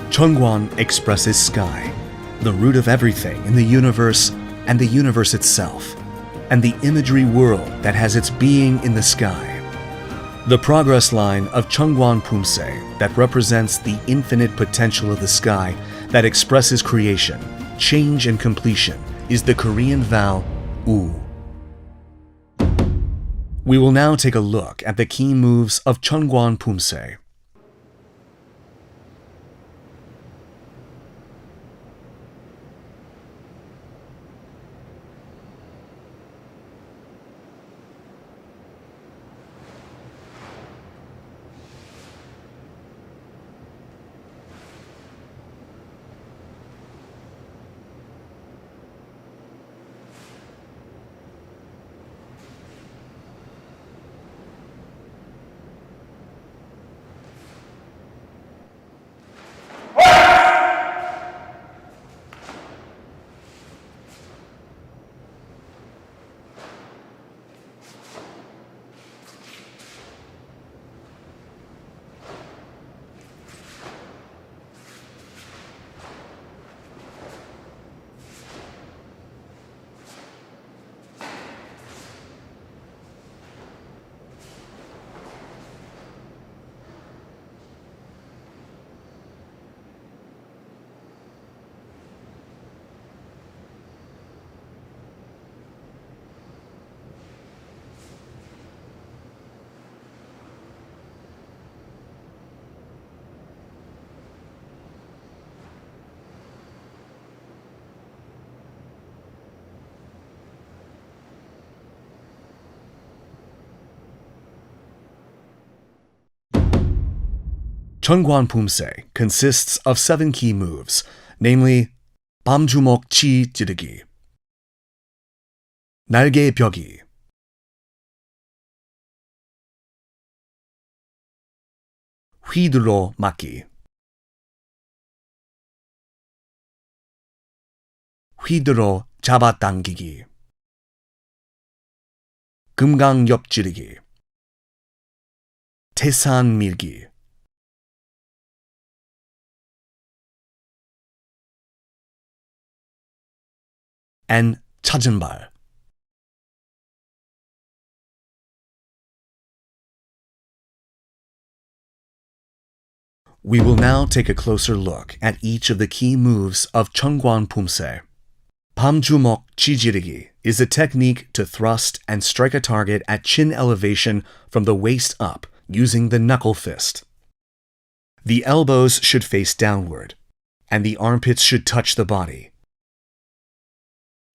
Chonkwon expresses sky, the root of everything in the universe and the universe itself, and the imagery world that has its being in the sky. The progress line of Chonkwon Pumse that represents the infinite potential of the sky that expresses creation, change, and completion is the Korean vowel U. We will now take a look at the key moves of Chonkwon Pumse. Chonkwon Pumse consists of 7 key moves, namely 밤주먹 치 찌르기, 날개 벽이, 휘둘러 맞기, 휘둘러 잡아당기기, 금강엽 찌르기, 태산 밀기, and 찾은 발. We will now take a closer look at each of the key moves of Chonkwon Pumse. 밤주먹 찌르기 is a technique to thrust and strike a target at chin elevation from the waist up using the knuckle fist. The elbows should face downward, and the armpits should touch the body.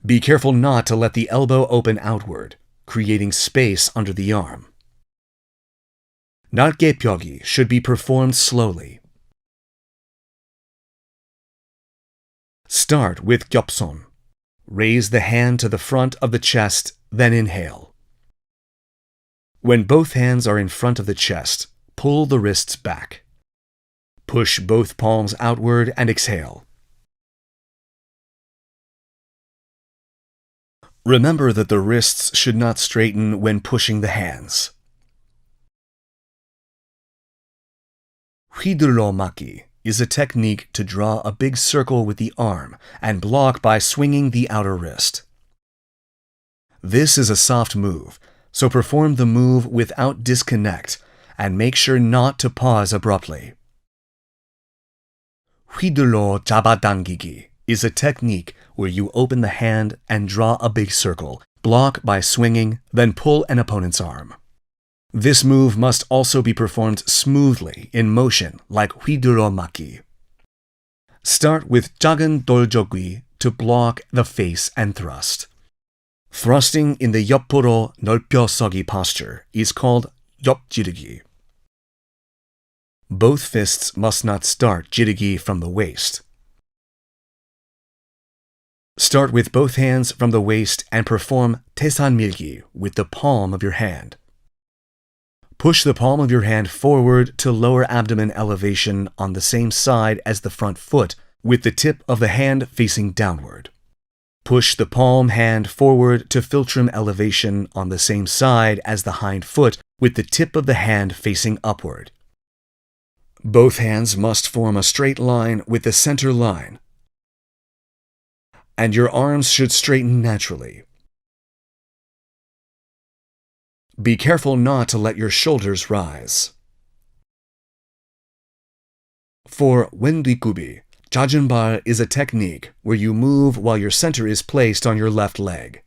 Be careful not to let the elbow open outward, creating space under the arm. 날개 벽이 should be performed slowly. Start with gyopson. Raise the hand to the front of the chest, then inhale. When both hands are in front of the chest, pull the wrists back. Push both palms outward and exhale. Remember that the wrists should not straighten when pushing the hands. 휘둘러 맞기 is a technique to draw a big circle with the arm and block by swinging the outer wrist. This is a soft move, so perform the move without disconnect and make sure not to pause abruptly. 휘둘러 잡아당기기 is a technique where you open the hand and draw a big circle, block by swinging, then pull an opponent's arm. This move must also be performed smoothly in motion like 휘둘러 맞기. Start with 작은 돌적기 to block the face and thrust. Thrusting in the 옆으로 넓혀서기 posture is called 옆지르기. Both fists must not start ji르기 from the waist. Start with both hands from the waist and perform 태산 밀기 with the palm of your hand. Push the palm of your hand forward to lower abdomen elevation on the same side as the front foot with the tip of the hand facing downward. Push the palm hand forward to philtrum elevation on the same side as the hind foot with the tip of the hand facing upward. Both hands must form a straight line with the center line, and your arms should straighten naturally. Be careful not to let your shoulders rise. For wen 뒷굽이, 잦은 발 is a technique where you move while your center is placed on your left leg.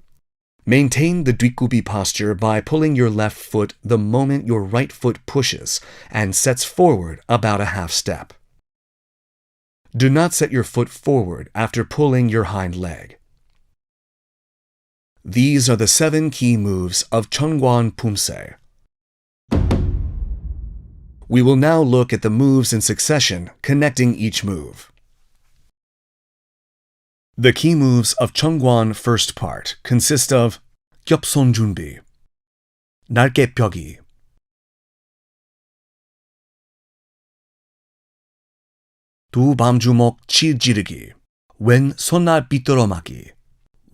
Maintain the 뒷굽이 posture by pulling your left foot the moment your right foot pushes and sets forward about a half step. Do not set your foot forward after pulling your hind leg. These are the 7 key moves of Chonkwon Pumse. We will now look at the moves in succession, connecting each move. The key moves of Chonkwon first part consist of 겹손 준비, 날개 펴기, 두 밤주먹 찌르기, 왼 손날 빗들어 맞기,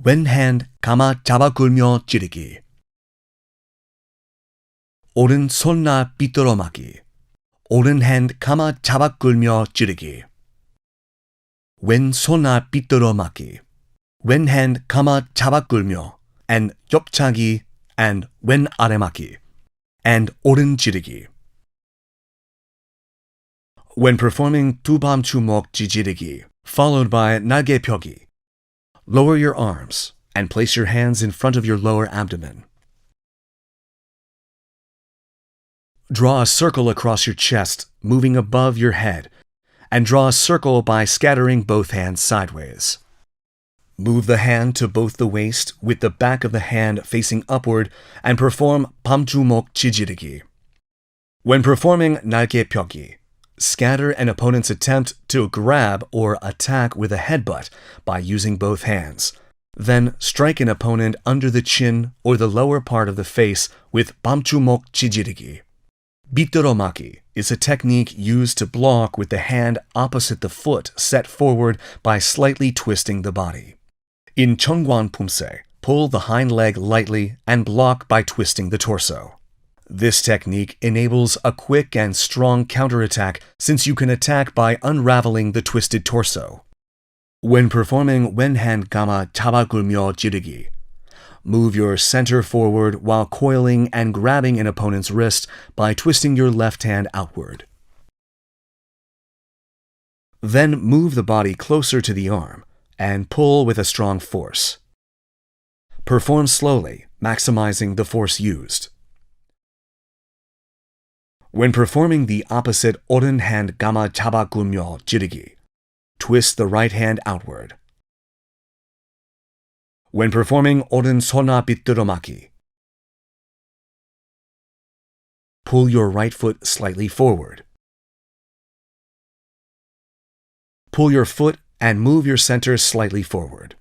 왼 hand 감아 잡아 굴며 찌르기, 오른 손날 빗들어 맞기, 오른 hand 감아 잡아 굴며 찌르기, 왼 손날 빗들어 맞기, 왼 hand 감아 잡아 굴며, and 옆차기 and 왼 아래 맞기, and 오른 찌르기. When performing 두 밤주먹 찌르기, followed by 날개 펴기, lower your arms and place your hands in front of your lower abdomen. Draw a circle across your chest, moving above your head, and draw a circle by scattering both hands sideways. Move the hand to both the waist with the back of the hand facing upward and perform 밤주먹 찌르기. When performing 날개 펴기, scatter an opponent's attempt to grab or attack with a headbutt by using both hands. Then strike an opponent under the chin or the lower part of the face with 밤주먹 찌르기. 빗들어 맞기 is a technique used to block with the hand opposite the foot set forward by slightly twisting the body. In Chonkwon Pumse, pull the hind leg lightly and block by twisting the torso. This technique enables a quick and strong counterattack since you can attack by unraveling the twisted torso. When performing 왼 hand 감아 잡아 굴며 찌르기, move your center forward while coiling and grabbing an opponent's wrist by twisting your left hand outward. Then move the body closer to the arm and pull with a strong force. Perform slowly, maximizing the force used. When performing the opposite 오른 hand 감아 잡아 굴며 찌르기, twist the right hand outward. When performing 오른 손아 빗들어 맞기, pull your right foot slightly forward. Pull your foot and move your center slightly forward.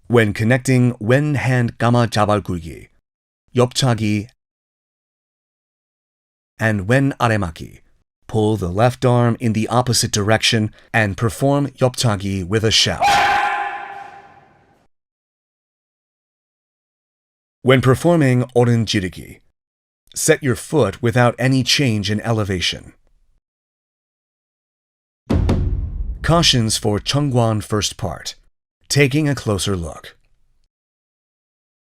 When connecting 왼 hand 감아 잡아 굴기, 옆차기 and 왼 아래 맞기, pull the left arm in the opposite direction and perform 옆차기 with a shout. When performing 오른 찌르기, set your foot without any change in elevation. Cautions for Chonkwon first part. Taking a closer look.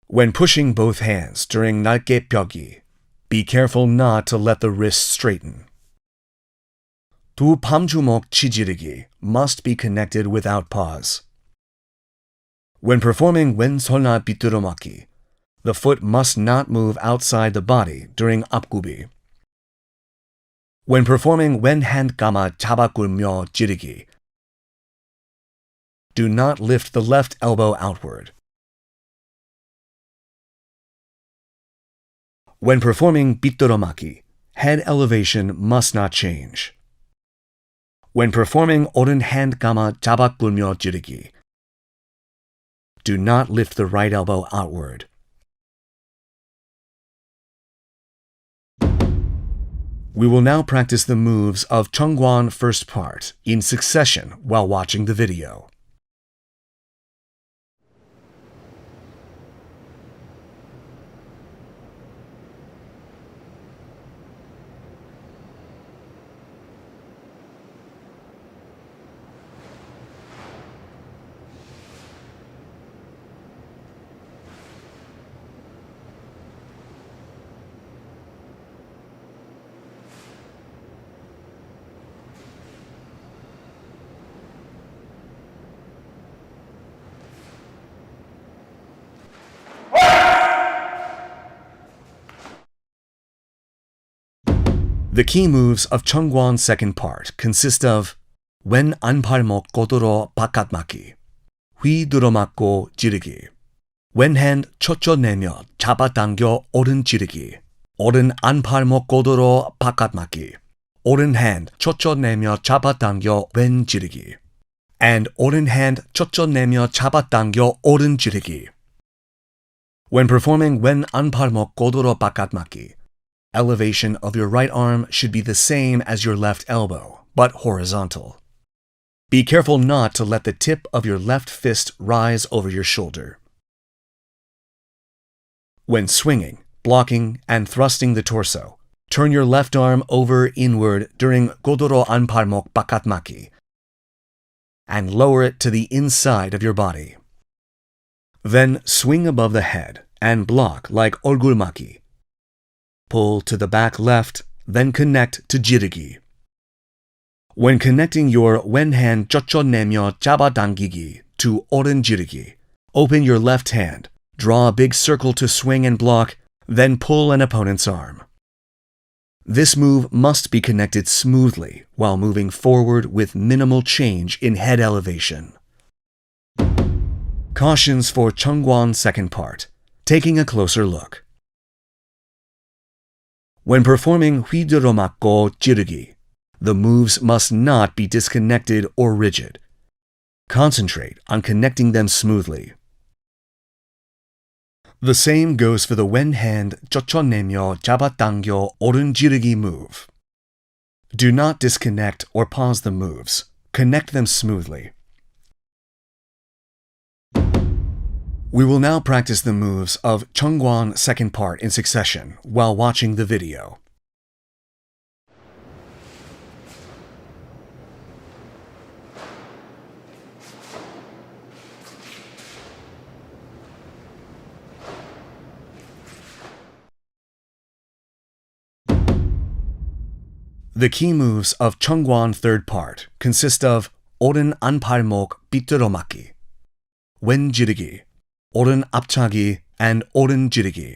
When pushing both hands during 날개 펴기, be careful not to let the wrists straighten. 두 밤주먹 찌르기 must be connected without pause. When performing 왼손날 빗들어 맞기, the foot must not move outside the body during 앞굽이. When performing 왼 hand 감아 잡아 굴며 찌르기, do not lift the left elbow outward. When performing 빗들어 맞기, head elevation must not change. When performing 오른 hand 감아 잡아 굴며 찌르기, do not lift the right elbow outward. We will now practice the moves of Chonkwon first part in succession while watching the video. The key moves of Chonkwon's second part consist of 왼 안팔목 고도로 바깥맞기, 휘 들어맞고 지르기, 왼 hand 젖혀내며 잡아당겨 오른 지르기, 오른 안팔목 고도로 바깥맞기, 오른 hand 젖혀내며 잡아당겨 왼 지르기, and 오른 hand 젖혀내며 잡아당겨 오른 지르기. When performing 왼 안팔목 고도로 바깥맞기, elevation of your right arm should be the same as your left elbow, but horizontal. Be careful not to let the tip of your left fist rise over your shoulder. When swinging, blocking, and thrusting the torso, turn your left arm over inward during 고도로 안팔목 바깥맞기 and lower it to the inside of your body. Then swing above the head and block like 얼굴맞기. Pull to the back left, then connect to 지르기. When connecting your 왼hand 젖혀내며 잡아당기기 to 오른 지르기, open your left hand, draw a big circle to swing and block, then pull an opponent's arm. This move must be connected smoothly while moving forward with minimal change in head elevation. Cautions for Chonkwon's second part. Taking a closer look. When performing 휘 들어맞고 지르기, the moves must not be disconnected or rigid. Concentrate on connecting them smoothly. The same goes for the 왼hand 젖혀내며 잡아당겨 오른 지르기 move. Do not disconnect or pause the moves. Connect them smoothly. We will now practice the moves of Chonkwon's second part in succession while watching the video. The key moves of Chonkwon's third part consist of 오른 안팔목 비틀어맞기, 왼 지르기, 오른 앞차기 and 오른 지르기,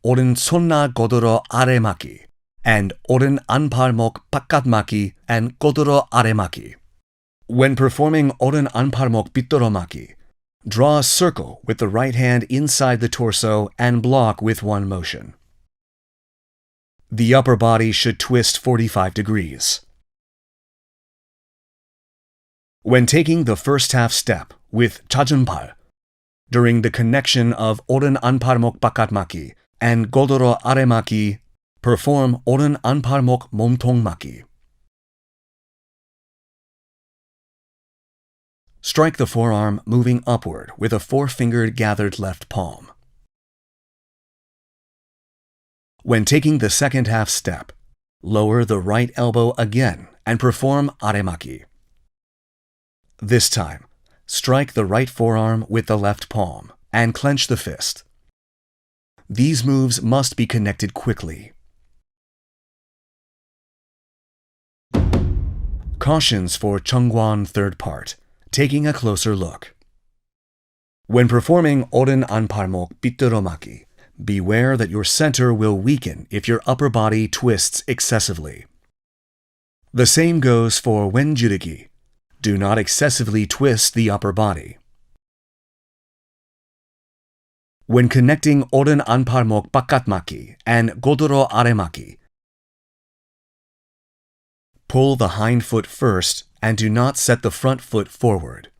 오른 손나 고도로 아래맞기, and 오른 안팔목 바깥맞기 and 고도로 아래맞기. When performing 오른 안팔목 비틀어맞기, draw a circle with the right hand inside the torso and block with one motion. The upper body should twist 45 degrees. When taking the first half step with 자전팔, during the connection of 오른 안팔목 바깥맞기 and 고도로 아래맞기, perform 오른 안팔목 몸통맞기. Strike the forearm moving upward with a four-fingered gathered left palm. When taking the second half step, lower the right elbow again and perform 아래맞기. This time, strike the right forearm with the left palm and clench the fist. These moves must be connected quickly. Cautions for Chonkwon's third part. Taking a closer look. When performing 오른 안팔목 비틀어맞기, beware that your center will weaken if your upper body twists excessively. The same goes for 왼 지르기. Do not excessively twist the upper body. When connecting 오른 안팔목 바깥맞기 and 고도로 아래맞기, pull the hind foot first and do not set the front foot forward.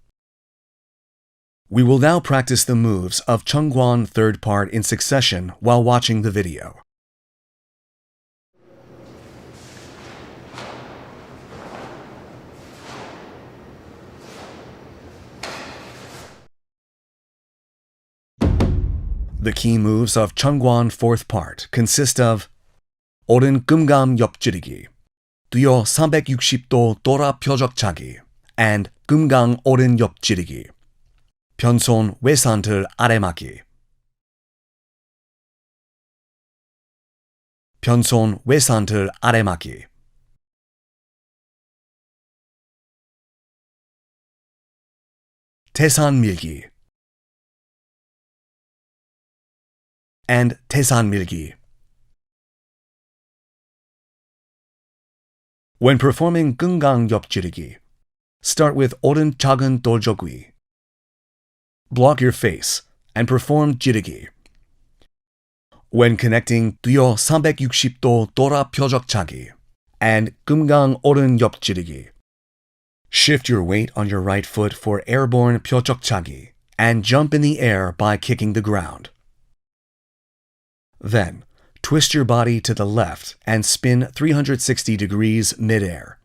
We will now practice the moves of Chonkwon's third part in succession while watching the video. The key moves of Chonkwon's fourth part consist of 오른 금감 옆지르기, 뛰어 360도 돌아 표적차기, and 금강 오른 옆지르기. 변손 외산틀 아래맞기. 변손 외산틀 아래맞기. 태산 밀기 and 태산 밀기. When performing 끙강 옆지르기, start with 오른 작은 돌조기. Block your face and perform 지르기. When connecting 뛰어 360도 돌아 표적차기 and 끙강 오른 옆지르기, shift your weight on your right foot for airborne 표적차기 and jump in the air by kicking the ground. Then, twist your body to the left and spin 360 degrees mid-air.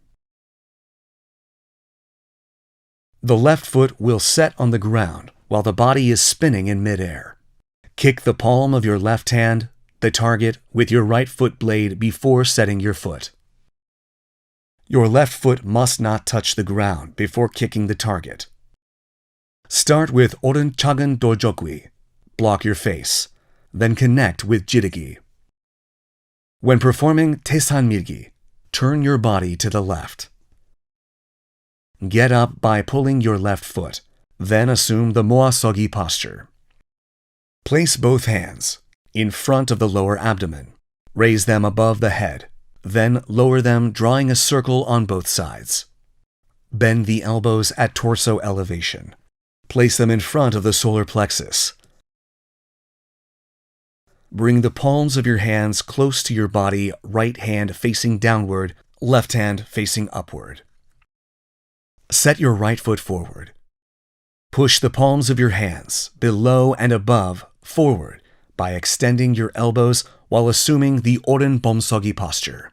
The left foot will set on the ground while the body is spinning in mid-air. Kick the palm of your left hand, the target, with your right foot blade before setting your foot. Your left foot must not touch the ground before kicking the target. Start with 오른 작은 돌조기, block your face, then connect with 지르기. When performing 태산밀기, turn your body to the left. Get up by pulling your left foot, then assume the 모아서기 posture. Place both hands in front of the lower abdomen. Raise them above the head, then lower them, drawing a circle on both sides. Bend the elbows at torso elevation. Place them in front of the solar plexus. Bring the palms of your hands close to your body, right hand facing downward, left hand facing upward. Set your right foot forward. Push the palms of your hands below and above forward by extending your elbows while assuming the 오른 범서기 posture.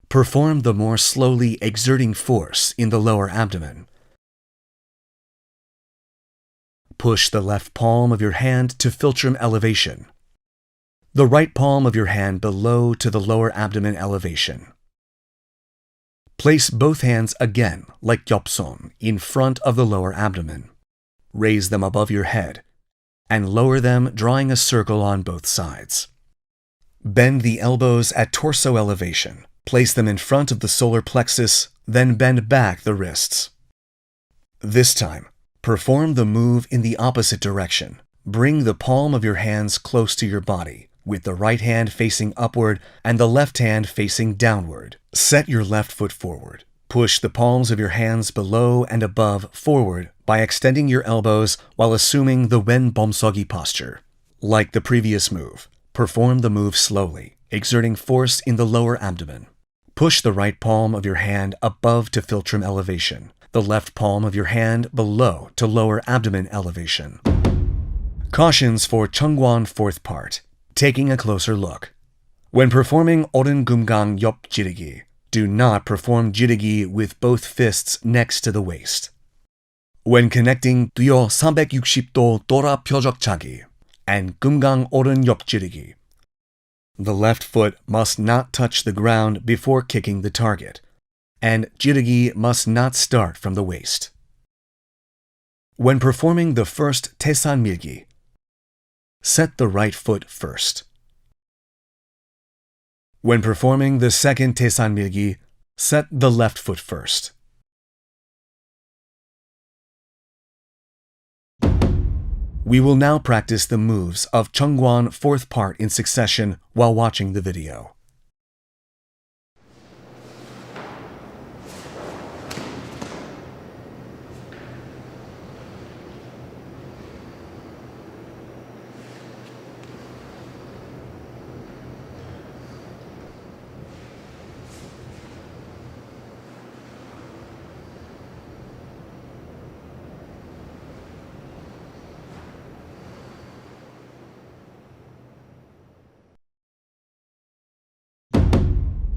Perform the more slowly, exerting force in the lower abdomen. Push the left palm of your hand to philtrum elevation. The right palm of your hand below to the lower abdomen elevation. Place both hands again, like gyopsom, in front of the lower abdomen. Raise them above your head and lower them, drawing a circle on both sides. Bend the elbows at torso elevation. Place them in front of the solar plexus, then bend back the wrists. This time, perform the move in the opposite direction. Bring the palm of your hands close to your body, with the right hand facing upward and the left hand facing downward. Set your left foot forward. Push the palms of your hands below and above forward by extending your elbows while assuming the 왼 범서기 posture. Like the previous move, perform the move slowly, exerting force in the lower abdomen. Push the right palm of your hand above to philtrum elevation, the left palm of your hand below to lower abdomen elevation. Cautions for Chonkwon fourth part. Taking a closer look. When performing 오른 금강 옆 지르기, do not perform 지르기 with both fists next to the waist. When connecting 뛰어 360도 돌아 표적차기 and 금강 오른 옆 지르기, the left foot must not touch the ground before kicking the target, and 지르기 must not start from the waist. When performing the first 태산밀기, set the right foot first. When performing the second 태산밀기, set the left foot first. We will now practice the moves of Chonkwon fourth part in succession while watching the video.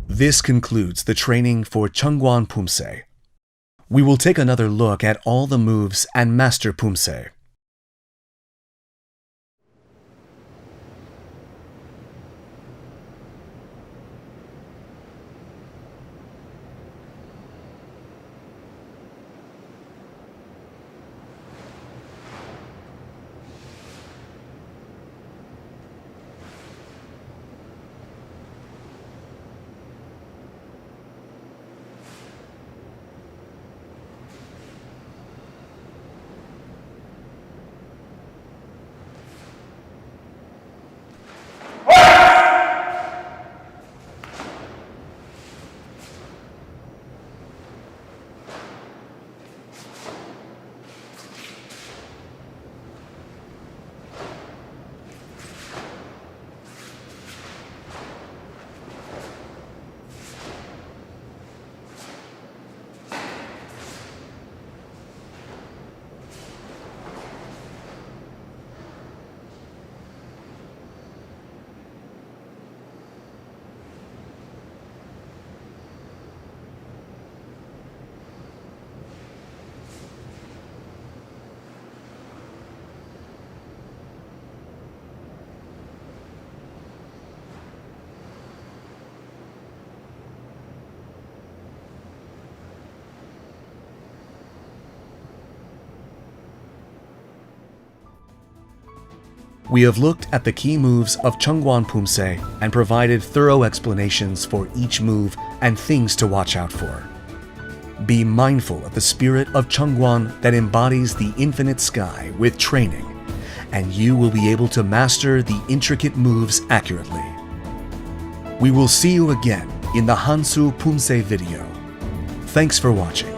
This concludes the training for Chonkwon Pumse. We will take another look at all the moves and master Pumse. We have looked at the key moves of Chonkwon Pumse and provided thorough explanations for each move and things to watch out for. Be mindful of the spirit of Chonkwon that embodies the infinite sky with training, and you will be able to master the intricate moves accurately. We will see you again in the Hansu Pumse video. Thanks for watching.